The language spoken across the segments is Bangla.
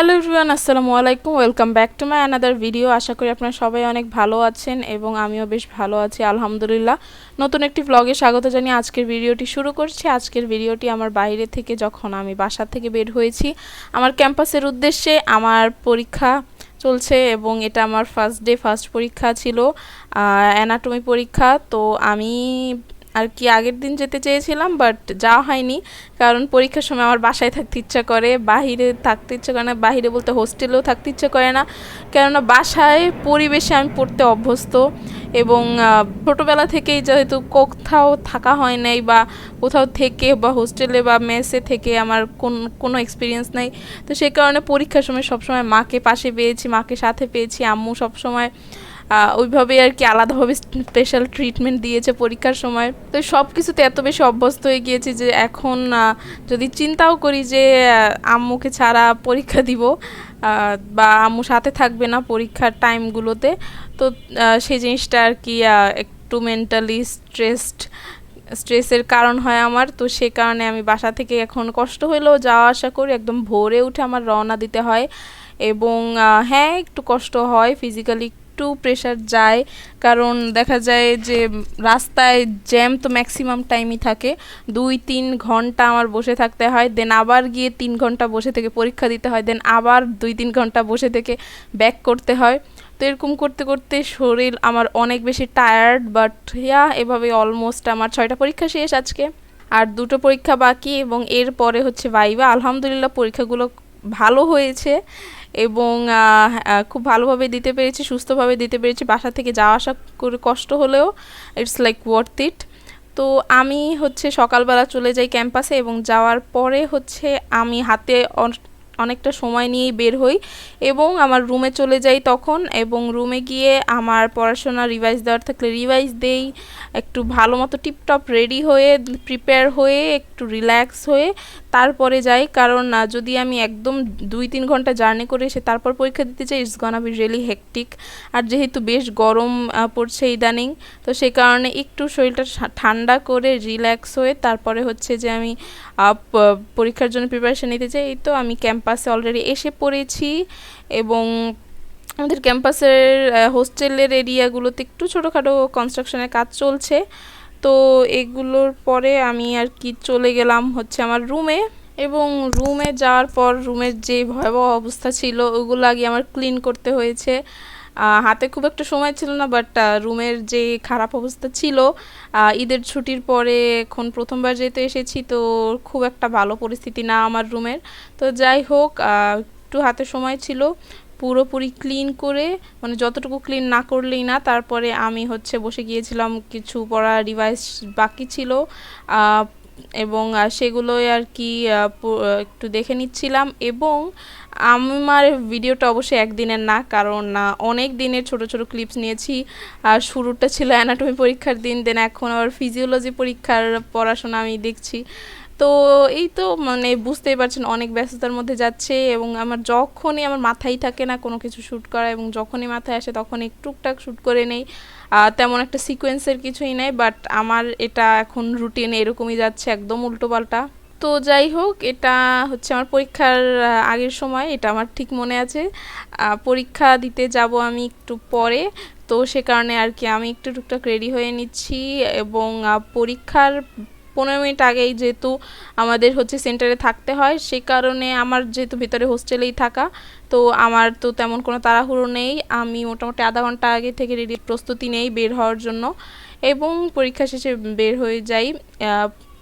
হ্যালো এভরিওয়ান, আসসালামু আলাইকুম। Welcome back to my another video. আশা করি আপনারা সবাই অনেক ভালো আছেন এবং আমিও বেশ ভালো আছি আলহামদুলিল্লাহ। নতুন একটি ব্লগে স্বাগত জানিয়ে আজকের ভিডিওটি শুরু করছি। আজকের ভিডিওটি আমার বাইরে থেকে যখন আমি বাসা থেকে বের হয়েছি আমার ক্যাম্পাসের উদ্দেশ্যে। আমার পরীক্ষা চলছে এবং এটা আমার ফার্স্ট পরীক্ষা ছিল, অ্যানাটমি পরীক্ষা। তো আমি আর কি আগের দিন যেতে চেয়েছিলাম, বাট যাওয়া হয়নি, কারণ পরীক্ষার সময় আমার বাসায় থাকতে ইচ্ছা করে, বাহিরে থাকতে ইচ্ছা করে না। বাহিরে বলতে হোস্টেলেও থাকতে ইচ্ছা করে না, কেননা বাসায় পরিবেশে আমি পড়তে অভ্যস্ত এবং ছোটোবেলা থেকেই যেহেতু কোথাও থাকা হয় নাই বা কোথাও থেকে বা হোস্টেলে বা মেসে থেকে আমার কোনো এক্সপিরিয়েন্স নাই। তো সেই কারণে পরীক্ষার সময় সবসময় মাকে পাশে পেয়েছি, মাকে সাথে পেয়েছি। আম্মু সবসময় ওইভাবেই আর কি আলাদাভাবে স্পেশাল ট্রিটমেন্ট দিয়েছে পরীক্ষার সময়। তো সব কিছুতে এত বেশি অভ্যস্ত হয়ে গিয়েছি যে এখন যদি চিন্তাও করি যে আম্মুকে ছাড়া পরীক্ষা দিব বা আম্মু সাথে থাকবে না পরীক্ষার টাইমগুলোতে, তো সেই জিনিসটা আর কি একটু মেন্টালি স্ট্রেসের কারণ হয় আমার। তো সে কারণে আমি বাসা থেকে এখন কষ্ট হলেও যাওয়া আসা করি। একদম ভোরে উঠে আমার রওনা দিতে হয় এবং হ্যাঁ, একটু কষ্ট হয়, ফিজিক্যালি একটু প্রেশার যায়, কারণ দেখা যায় যে রাস্তায় জ্যাম তো ম্যাক্সিমাম টাইমই থাকে। 2-3 ঘন্টা আমার বসে থাকতে হয়, দেন আবার গিয়ে 3 ঘন্টা বসে থেকে পরীক্ষা দিতে হয়, দেন আবার 2-3 ঘন্টা বসে থেকে ব্যাক করতে হয়। তো এরকম করতে করতে শরীর আমার অনেক বেশি টায়ার্ড, বাট এভাবে অলমোস্ট আমার 6টা পরীক্ষা শেষ আজকে, আর 2টো পরীক্ষা বাকি এবং এরপরে হচ্ছে ভাইভা। আলহামদুলিল্লাহ পরীক্ষাগুলো ভালো হয়েছে এবং খুব ভালোভাবে দিতে পেরেছি, সুস্থভাবে দিতে পেরেছি। বাসা থেকে যাওয়া আসা করে কষ্ট হলেও ইটস লাইক ওয়ার্থ ইট। তো আমি হচ্ছে সকালবেলা চলে যাই ক্যাম্পাসে এবং যাওয়ার পরে হচ্ছে আমি হাতে অনেকটা সময় নিয়েই বের হই এবং আমার রুমে চলে যাই তখন, এবং রুমে গিয়ে আমার পড়াশোনা রিভাইজ দেওয়ার থাকলে রিভাইজ দেই, একটু ভালো মতো টিপটপ রেডি হয়ে প্রিপেয়ার হয়ে একটু রিল্যাক্স হয়ে তারপরে যাই, কারণ যদি আমি একদম 2-3 ঘন্টা জার্নি করে এসে তারপর পরীক্ষা দিতে চাই, it's gonna be really hectic. আর যেহেতু বেশ গরম পড়ছে ইদানিং, তো সেই কারণে একটু শরীরটা ঠান্ডা করে রিল্যাক্স হয়ে তারপরে হচ্ছে যে আমি পরীক্ষার জন্য প্রিপারেশন নিতে চাই। এই তো আমি ক্যাম্পাসে অলরেডি এসে পড়েছি এবং আমাদের ক্যাম্পাসের হোস্টেলের এরিয়াগুলোতে একটু ছোটোখাটো কনস্ট্রাকশনের কাজ চলছে। তো এগুলোর পরে আমি আর কি চলে গেলাম হচ্ছে আমার রুমে, এবং রুমে যাওয়ার পর রুমের যে ভয়াবহ অবস্থা ছিল ওগুলো আগে আমার ক্লিন করতে হয়েছে। হাতে খুব একটা সময় ছিল না, বাট রুমের যে খারাপ অবস্থা ছিল, ঈদের ছুটির পরে এখন প্রথমবার যেতে এসেছি, তো খুব একটা ভালো পরিস্থিতি না আমার রুমের। তো যাই হোক, একটু হাতে সময় ছিল, পুরোপুরি ক্লিন করে, মানে যতটুকু ক্লিন না করলেই না। তারপরে আমি হচ্ছে বসে গিয়েছিলাম, কিছু পড়া রিভাইজ বাকি ছিল এবং সেগুলোই আর কি একটু দেখে নিচ্ছিলাম। এবং আমার ভিডিওটা অবশ্যই একদিনের না, কারণ অনেক দিনের ছোট ছোট ক্লিপস নিয়েছি। আর শুরুটা ছিল অ্যানাটমি পরীক্ষার দিন, দেন এখন আবার ফিজিওলজি পরীক্ষার পড়াশোনা আমি দেখছি। তো এই তো মানে বুঝতেই পারছেন অনেক ব্যস্ততার মধ্যে যাচ্ছে, এবং আমার যখনই আমার মাথায় থাকে না কোনো কিছু শ্যুট করা, এবং যখনই মাথায় আসে তখনই টুকটাক শ্যুট করে নেই। তেমন একটা সিকোয়েন্সের কিছুই নেই, বাট আমার এটা এখন রুটিনে এরকমই যাচ্ছে, একদম উল্টোপাল্টা। তো যাই হোক, এটা হচ্ছে আমার পরীক্ষার আগের সময়, এটা আমার ঠিক মনে আছে। পরীক্ষা দিতে যাব আমি একটু পরে, তো সে কারণে আর কি আমি একটু টুকটাক রেডি হয়ে নিচ্ছি। এবং পরীক্ষার 15 মিনিট আগেই যেহেতু আমাদের হচ্ছে সেন্টারে থাকতে হয়, সে কারণে আমার যেহেতু ভিতরে হোস্টেলেই থাকা, তো আমার তো তেমন কোনো তাড়াহুড়ো নেই। আমি মোটামুটি আধা ঘন্টা আগে থেকে রেডি প্রস্তুতি নেই বের হওয়ার জন্য, এবং পরীক্ষা শেষে বের হয়ে যাই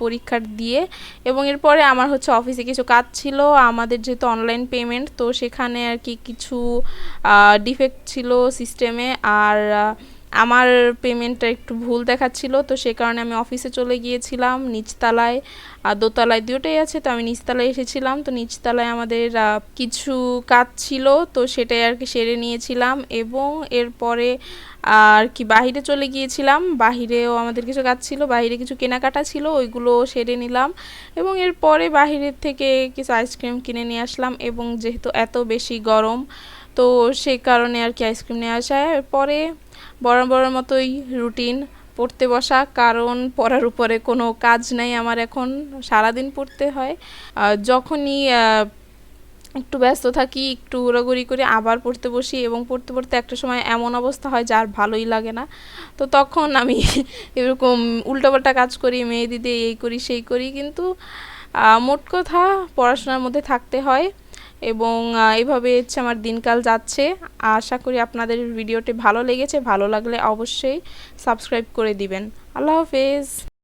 পরীক্ষার দিয়ে। এবং এরপরে আমার হচ্ছে অফিসে কিছু কাজ ছিল, আমাদের যেহেতু অনলাইন পেমেন্ট, তো সেখানে আর কি কিছু ডিফেক্ট ছিল সিস্টেমে, আর আমার পেমেন্টটা একটু ভুল দেখাচ্ছিল। তো সে কারণে আমি অফিসে চলে গিয়েছিলাম নিচতলায়, আর দোতলায় দুটোই আছে, তো আমি নিচতলায় এসেছিলাম। তো নিচতলায় আমাদের কিছু কাজ ছিল, তো সেটাই আর কি সেরে নিয়েছিলাম। এবং এরপরে আর কি বাহিরে চলে গিয়েছিলাম, বাহিরেও আমাদের কিছু কাজ ছিল, বাহিরে কিছু কেনাকাটা ছিল, ওইগুলো সেরে নিলাম। এবং এরপরে বাহিরের থেকে কিছু আইসক্রিম কিনে নিয়ে আসলাম, এবং যেহেতু এত বেশি গরম, তো সেই কারণে আর কি আইসক্রিম নিয়ে আসা। পরে বরাবরের মতোই রুটিন, পড়তে বসা, কারণ পড়ার উপরে কোনো কাজ নাই আমার, এখন সারাদিন পড়তে হয়। যখনই একটু ব্যস্ত থাকি, একটু ঘোরাঘুরি করে আবার পড়তে বসি, এবং পড়তে পড়তে একটা সময় এমন অবস্থা হয় যার ভালোই লাগে না। তো তখন আমি এরকম উল্টাপাল্টা কাজ করি, মেহেদি দিয়ে এই করি সেই করি, কিন্তু মোট কথা পড়াশোনার মধ্যে থাকতে হয়। এবং এইভাবে হচ্ছে আমার দিনকাল যাচ্ছে। আশা করি আপনাদের ভিডিওটি ভালো লেগেছে, ভালো লাগলে অবশ্যই সাবস্ক্রাইব করে দিবেন। আল্লাহ হাফেজ।